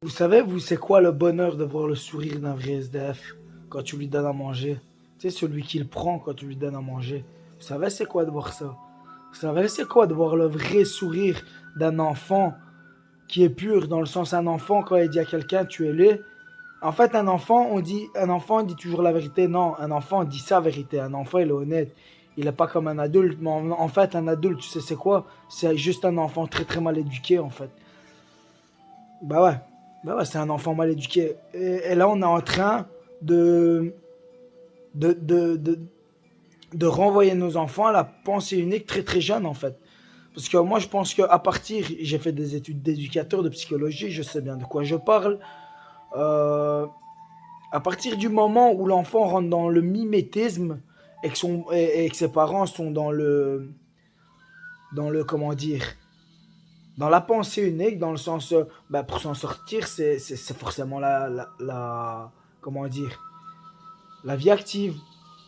Vous savez, vous, c'est quoi le bonheur de voir le sourire d'un vrai SDF quand tu lui donnes à manger? Tu sais, celui qui le prend quand tu lui donnes à manger. Vous savez, c'est quoi de voir ça? Vous savez, c'est quoi de voir le vrai sourire d'un enfant qui est pur, dans le sens un enfant, quand il dit à quelqu'un, tu es laid. En fait, un enfant dit toujours la vérité. Non, un enfant dit sa vérité. Un enfant, il est honnête. Il n'est pas comme un adulte. Mais en fait, un adulte, tu sais, c'est quoi? C'est juste un enfant très très mal éduqué, en fait. Bah ouais. Bah ouais, c'est un enfant mal éduqué. Et là, on est en train de, de, de, de, de renvoyer nos enfants à la pensée unique très très jeune, en fait. Parce que moi, je pense qu'à partir, j'ai fait des études d'éducateur, de psychologie, je sais bien de quoi je parle. Euh, à partir du moment où l'enfant rentre dans le mimétisme et que ses parents sont dans le, comment dire, dans la pensée unique, dans le sens, bah, pour s'en sortir, c'est forcément comment dire, la vie active.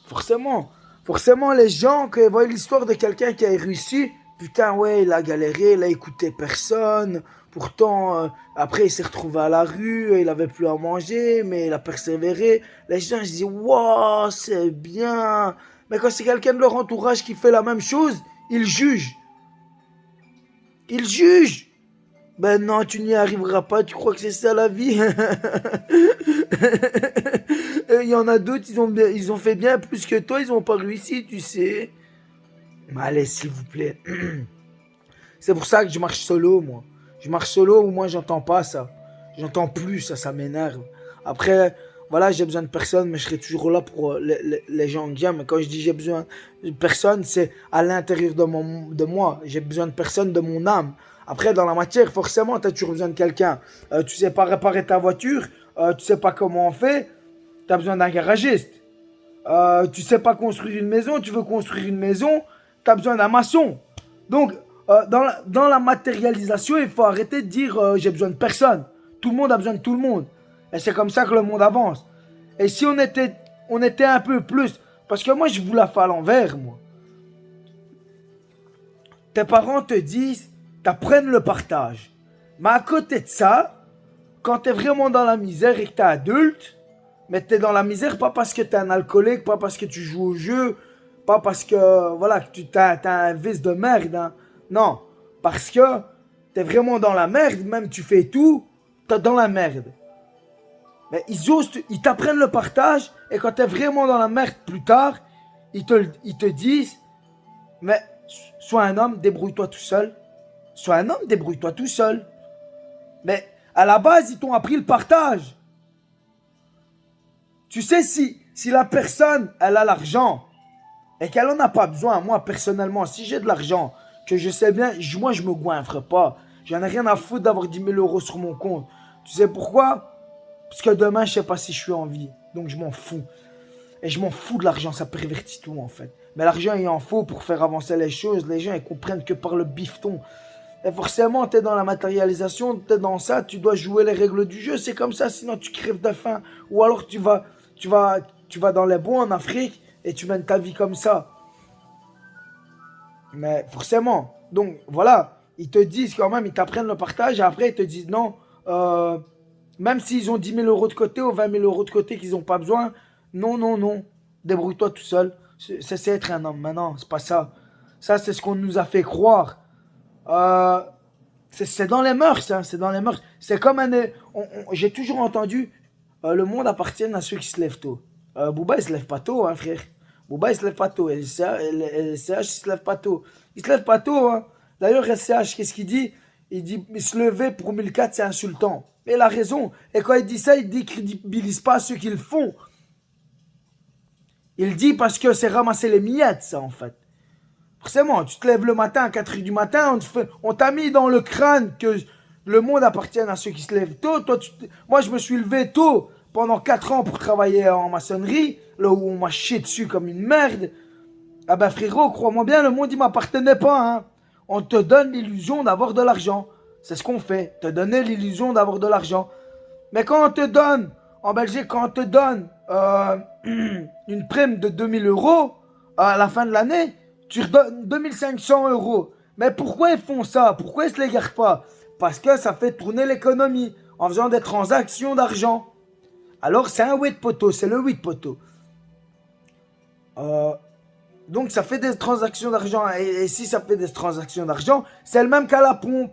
Forcément. Forcément, les gens, quand ils voient l'histoire de quelqu'un qui a réussi, putain, ouais, il a galéré, il a écouté personne. Pourtant, après, il s'est retrouvé à la rue, il avait plus à manger, mais il a persévéré. Les gens se disent, waouh, c'est bien. Mais quand c'est quelqu'un de leur entourage qui fait la même chose, ils jugent. Ils jugent. Ben non, tu n'y arriveras pas, tu crois que c'est ça la vie? Il y en a d'autres, ils ont fait bien plus que toi, ils n'ont pas réussi, tu sais. Mais allez, s'il vous plaît. C'est pour ça que je marche solo, moi. Je marche solo ou moi, j'entends pas ça. J'entends plus ça, ça m'énerve. Après, voilà, j'ai besoin de personne, mais je serai toujours là pour les gens bien. Mais quand je dis j'ai besoin de personne, c'est à l'intérieur de moi. J'ai besoin de personne de mon âme. Après, dans la matière, forcément, tu as toujours besoin de quelqu'un. Tu sais pas réparer ta voiture, tu sais pas comment on fait, tu as besoin d'un garagiste. Tu sais pas construire une maison, tu veux construire une maison, tu as besoin d'un maçon. Donc, dans la matérialisation, il faut arrêter de dire j'ai besoin de personne. Tout le monde a besoin de tout le monde. Et c'est comme ça que le monde avance. Et si on était un peu plus. Parce que moi, je vous la fais à l'envers, moi. Tes parents te disent, t'apprennent le partage. Mais à côté de ça, quand t'es vraiment dans la misère et que t'es adulte, mais t'es dans la misère pas parce que t'es un alcoolique, pas parce que tu joues au jeu, pas parce que voilà que tu t'as un vice de merde. Hein. Non, parce que t'es vraiment dans la merde, même tu fais tout, t'es dans la merde. Mais ils t'apprennent le partage et quand t'es vraiment dans la merde plus tard, ils te disent, mais sois un homme, débrouille-toi tout seul. Sois un homme, débrouille-toi tout seul. Mais à la base, ils t'ont appris le partage. Tu sais, si la personne, elle a l'argent et qu'elle en a pas besoin, moi, personnellement, si j'ai de l'argent, que je sais bien, moi, je me goinfre pas. J'en ai rien à foutre d'avoir 10 000 euros sur mon compte. Tu sais pourquoi? Parce que demain, je sais pas si je suis en vie. Donc, je m'en fous. Et je m'en fous de l'argent, ça pervertit tout, en fait. Mais l'argent, il en faut pour faire avancer les choses. Les gens, ils comprennent que par le bifton. Et forcément, t'es dans la matérialisation, t'es dans ça, tu dois jouer les règles du jeu. C'est comme ça, sinon tu crèves de faim. Ou alors tu vas, tu vas dans les bois en Afrique et tu mènes ta vie comme ça. Mais forcément. Donc voilà, ils te disent quand même, ils t'apprennent le partage et après ils te disent non. Même s'ils ont 10 000 euros de côté ou 20 000 euros de côté qu'ils n'ont pas besoin, non, non, non. Débrouille-toi tout seul. C'est être un homme. Maintenant, c'est pas ça. Ça, c'est ce qu'on nous a fait croire. Euh, c'est dans les mœurs, hein, c'est dans les mœurs. C'est comme j'ai toujours entendu le monde appartient à ceux qui se lèvent tôt. Booba, il se lève pas tôt, hein, frère. Booba, il se lève pas tôt. Et SCH, il se lève pas tôt. Il se lève pas tôt, hein. D'ailleurs, SCH, qu'est-ce qu'il dit? Il dit se lever pour 1004, c'est insultant. Et il a raison. Et quand il dit ça, il dit crédibilise pas ceux qui le font. Il dit parce que c'est ramasser les miettes, ça, en fait. Forcément, tu te lèves le matin à 4h du matin, on t'a mis dans le crâne que le monde appartient à ceux qui se lèvent tôt. Moi, je me suis levé tôt pendant 4 ans pour travailler en maçonnerie, là où on m'a chié dessus comme une merde. Ah ben frérot, crois-moi bien, le monde, il m'appartenait pas. Hein. On te donne l'illusion d'avoir de l'argent. C'est ce qu'on fait, te donner l'illusion d'avoir de l'argent. Mais quand on te donne, en Belgique, quand on te donne une prime de 2000 euros à la fin de l'année, tu redonnes 2500 euros. Mais pourquoi ils font ça? Pourquoi ils se les gardent pas? Parce que ça fait tourner l'économie. en faisant des transactions d'argent. Alors, c'est un weed poteau, c'est le weed poteau. Donc, ça fait des transactions d'argent. Et si ça fait des transactions d'argent, c'est le même qu'à la pompe.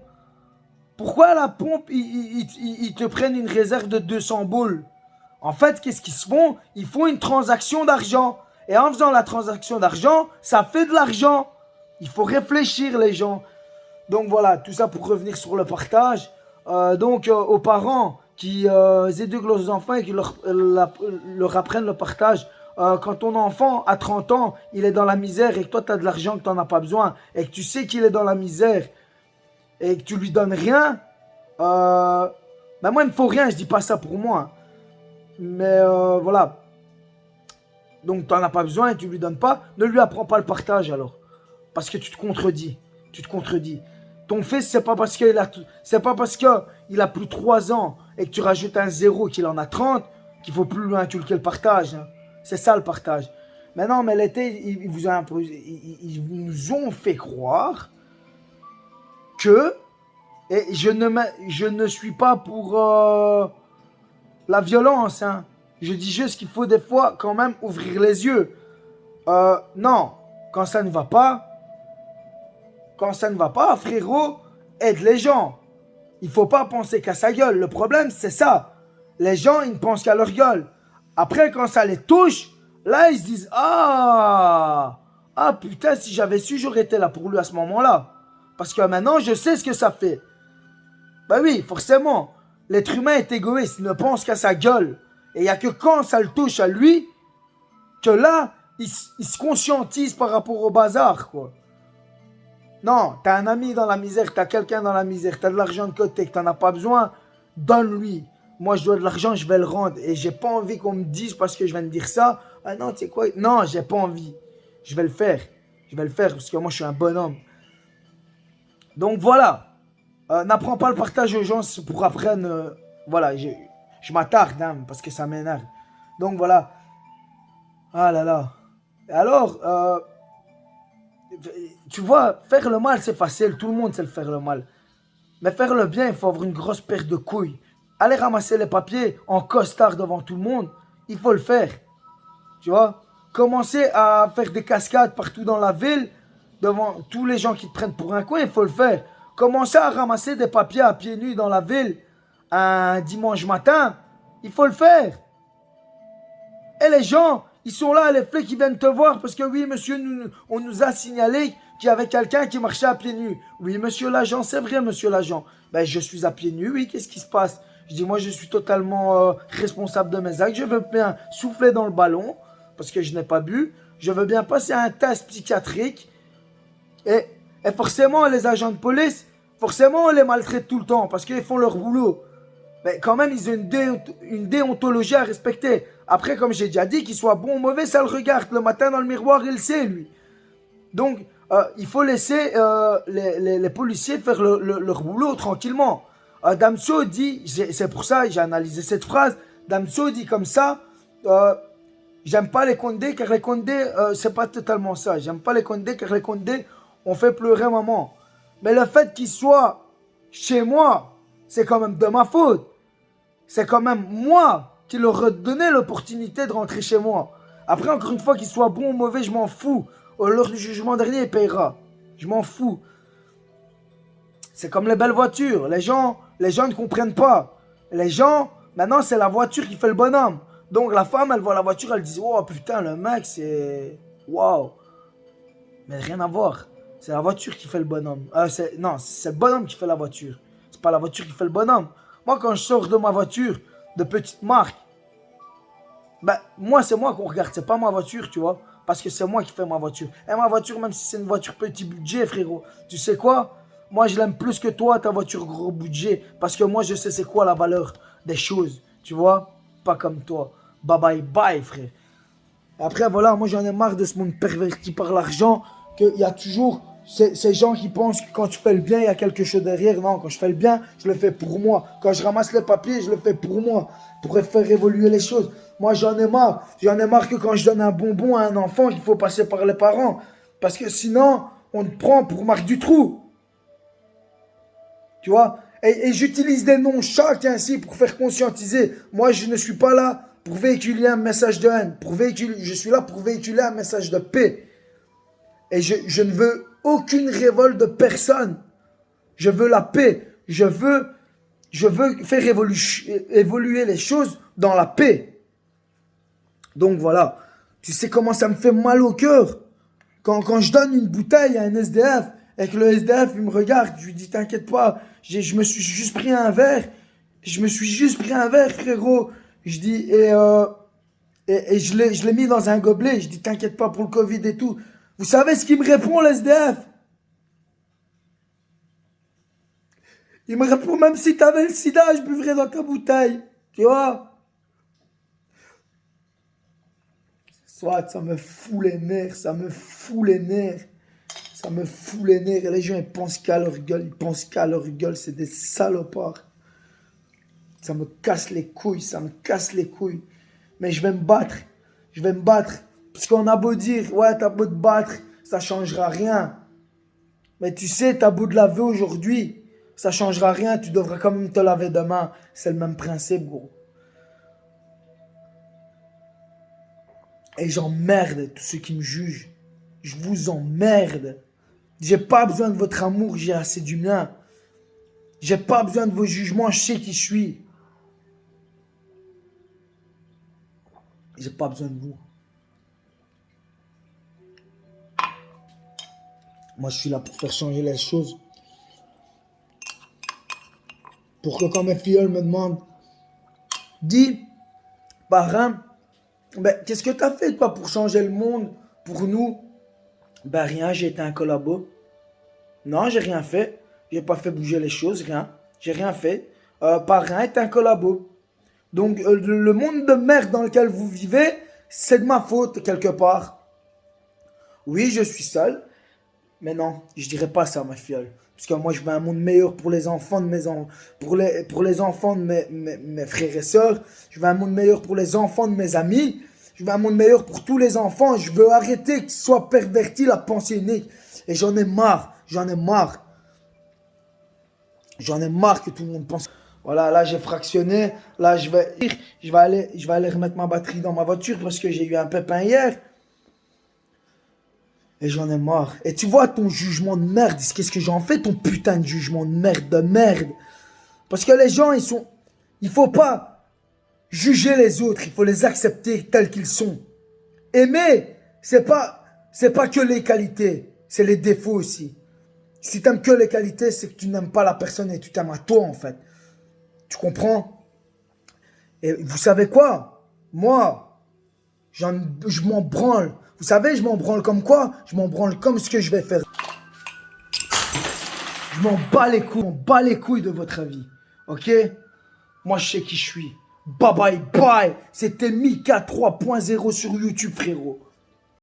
Pourquoi à la pompe, ils te prennent une réserve de 200 boules? En fait, qu'est-ce qu'ils se font? Ils font une transaction d'argent. Et en faisant la transaction d'argent, ça fait de l'argent. Il faut réfléchir, les gens. Donc voilà, tout ça pour revenir sur le partage. Aux parents qui éduquent leurs enfants et qui leur apprennent le partage. Quand ton enfant a 30 ans, il est dans la misère et que toi tu as de l'argent que tu n'en as pas besoin et que tu sais qu'il est dans la misère et que tu lui donnes rien, moi il me faut rien, je dis pas ça pour moi. Mais voilà. Donc tu n'en as pas besoin et tu lui donnes pas, ne lui apprends pas le partage alors. Parce que tu te contredis. Ton fils, c'est pas parce qu'il a plus 3 ans et que tu rajoutes un zéro qu'il en a 30 qu'il faut plus lui inculquer le partage. Hein. C'est ça le partage. Mais non, mais l'été, ils nous ont fait croire que, et je ne suis pas pour la violence, hein. Je dis juste qu'il faut des fois quand même ouvrir les yeux. Non, quand ça ne va pas, frérot, aide les gens. Il faut pas penser qu'à sa gueule. Le problème, c'est ça. Les gens, ils ne pensent qu'à leur gueule. Après, quand ça les touche, là, ils se disent ah putain, si j'avais su, j'aurais été là pour lui à ce moment-là. Parce que maintenant, je sais ce que ça fait. Bah oui, forcément. L'être humain est égoïste. Il ne pense qu'à sa gueule. Et il n'y a que quand ça le touche à lui, que là, il se conscientise par rapport au bazar, quoi. Non, t'as un ami dans la misère, t'as quelqu'un dans la misère, t'as de l'argent de côté, que t'en as pas besoin, donne-lui. Moi, je dois de l'argent, je vais le rendre. Et j'ai pas envie qu'on me dise parce que je viens de dire ça. Ah non, tu sais quoi? Non, j'ai pas envie. Je vais le faire. Parce que moi, je suis un bonhomme. Donc voilà. N'apprends pas le partage aux gens pour apprendre. Voilà, je m'attarde, hein, parce que ça m'énerve. Donc voilà. Ah là là. Et alors, tu vois, faire le mal, c'est facile. Tout le monde sait le faire le mal. Mais faire le bien, il faut avoir une grosse paire de couilles. Aller ramasser les papiers en costard devant tout le monde, il faut le faire. Tu vois? Commencer à faire des cascades partout dans la ville, devant tous les gens qui te prennent pour un coin, il faut le faire. Commencer à ramasser des papiers à pieds nus dans la ville un dimanche matin, il faut le faire. Et les gens, ils sont là, les flics, ils viennent te voir parce que oui, monsieur, on nous a signalé qu'il y avait quelqu'un qui marchait à pieds nus. Oui, monsieur l'agent, c'est vrai, monsieur l'agent. Ben, je suis à pieds nus, oui, qu'est-ce qui se passe? Je dis, moi, je suis totalement responsable de mes actes. Je veux bien souffler dans le ballon parce que je n'ai pas bu. Je veux bien passer un test psychiatrique. Et forcément, les agents de police, forcément, on les maltraite tout le temps parce qu'ils font leur boulot. Mais quand même, ils ont une déontologie à respecter. Après, comme j'ai déjà dit, qu'il soit bon ou mauvais, ça le regarde. Le matin, dans le miroir, il le sait, lui. Donc, il faut laisser les policiers faire leur boulot tranquillement. Damso dit, c'est pour ça que j'ai analysé cette phrase, Damso dit comme ça, j'aime pas les Condés car les Condés, c'est pas totalement ça. J'aime pas les Condés car les Condés ont fait pleurer maman. Mais le fait qu'ils soient chez moi, c'est quand même de ma faute. C'est quand même moi qui leur ai donné l'opportunité de rentrer chez moi. Après, encore une fois, qu'ils soient bons ou mauvais, je m'en fous. Lors du jugement dernier, il payera. Je m'en fous. C'est comme les belles voitures. Les gens ne comprennent pas. Les gens, maintenant, c'est la voiture qui fait le bonhomme. Donc, la femme, elle voit la voiture, elle dit « Oh putain, le mec, c'est... Waouh !» Mais rien à voir. C'est la voiture qui fait le bonhomme. Non, c'est le bonhomme qui fait la voiture. C'est pas la voiture qui fait le bonhomme. Moi, quand je sors de ma voiture de petite marque, moi, c'est moi qu'on regarde. C'est pas ma voiture, tu vois. Parce que c'est moi qui fais ma voiture. Et ma voiture, même si c'est une voiture petit budget, frérot, tu sais quoi? Moi, je l'aime plus que toi, ta voiture gros budget. Parce que moi, je sais c'est quoi la valeur des choses. Tu vois? Pas comme toi. Bye bye bye, frère. Après, voilà, moi, j'en ai marre de ce monde perverti par l'argent. Qu'il y a toujours ces gens qui pensent que quand tu fais le bien, il y a quelque chose derrière. Non, quand je fais le bien, je le fais pour moi. Quand je ramasse les papiers, je le fais pour moi. Pour faire évoluer les choses. Moi, j'en ai marre. J'en ai marre que quand je donne un bonbon à un enfant, il faut passer par les parents. Parce que sinon, on te prend pour Marc Dutroux. Tu vois? Et j'utilise des noms chacun ainsi pour faire conscientiser. Moi, je ne suis pas là pour véhiculer un message de haine. Je suis là pour véhiculer un message de paix. Et je ne veux aucune révolte de personne. Je veux la paix. Je veux faire évoluer les choses dans la paix. Donc voilà. Tu sais comment ça me fait mal au cœur quand je donne une bouteille à un SDF et que le SDF il me regarde, je lui dis t'inquiète pas, je me suis juste pris un verre. Je me suis juste pris un verre, frérot. Je dis, et je l'ai mis dans un gobelet. Je dis t'inquiète pas pour le Covid et tout. Vous savez ce qu'il me répond, le SDF? Il me répond, même si t'avais le sida, je buvrais dans ta bouteille. Tu vois? Soit, ça me fout les nerfs, ça me fout les nerfs. Ça me fout les nerfs. Et les gens, ils pensent qu'à leur gueule, c'est des salopards. Ça me casse les couilles, ça me casse les couilles. Mais je vais me battre. Je vais me battre. Parce qu'on a beau dire, ouais, t'as beau te battre, ça changera rien. Mais tu sais, t'as beau te laver aujourd'hui, ça changera rien, tu devras quand même te laver demain. C'est le même principe, gros. Et j'emmerde tous ceux qui me jugent. Je vous emmerde. J'ai pas besoin de votre amour, j'ai assez du mien. J'ai pas besoin de vos jugements, je sais qui je suis. J'ai pas besoin de vous. Moi, je suis là pour faire changer les choses. Pour que quand mes filles me demandent, dis, parrain, ben, qu'est-ce que tu as fait toi pour changer le monde, pour nous? Ben rien, j'ai été un collabo. Non, j'ai rien fait. J'ai pas fait bouger les choses, rien. J'ai rien fait. Parrain est un collabo. Donc le monde de merde dans lequel vous vivez, c'est de ma faute quelque part. Oui, je suis seul. Mais non, je dirais pas ça, ma fiole. Parce que moi, je veux un monde meilleur pour les enfants de pour les enfants de mes frères et sœurs. Je veux un monde meilleur pour les enfants de mes amis. Je veux un monde meilleur pour tous les enfants. Je veux arrêter que soit perverti la pensée unique. Et j'en ai marre. J'en ai marre. J'en ai marre que tout le monde pense. Voilà, là, j'ai fractionné. Là, je vais aller remettre ma batterie dans ma voiture parce que j'ai eu un pépin hier. Et j'en ai marre. Et tu vois ton jugement de merde, qu'est-ce que j'en fais ton putain de jugement de merde. Parce que les gens, il faut pas juger les autres, il faut les accepter tels qu'ils sont. Aimer, c'est pas que les qualités, c'est les défauts aussi. Si t'aimes que les qualités, c'est que tu n'aimes pas la personne et tu t'aimes à toi en fait. Tu comprends? Et vous savez quoi? Moi, je m'en branle. Vous savez, je m'en branle comme quoi? Je m'en branle comme ce que je vais faire. Je m'en bats les couilles de votre avis. Ok? Moi, je sais qui je suis. Bye bye bye. C'était Mika 3.0 sur YouTube, frérot.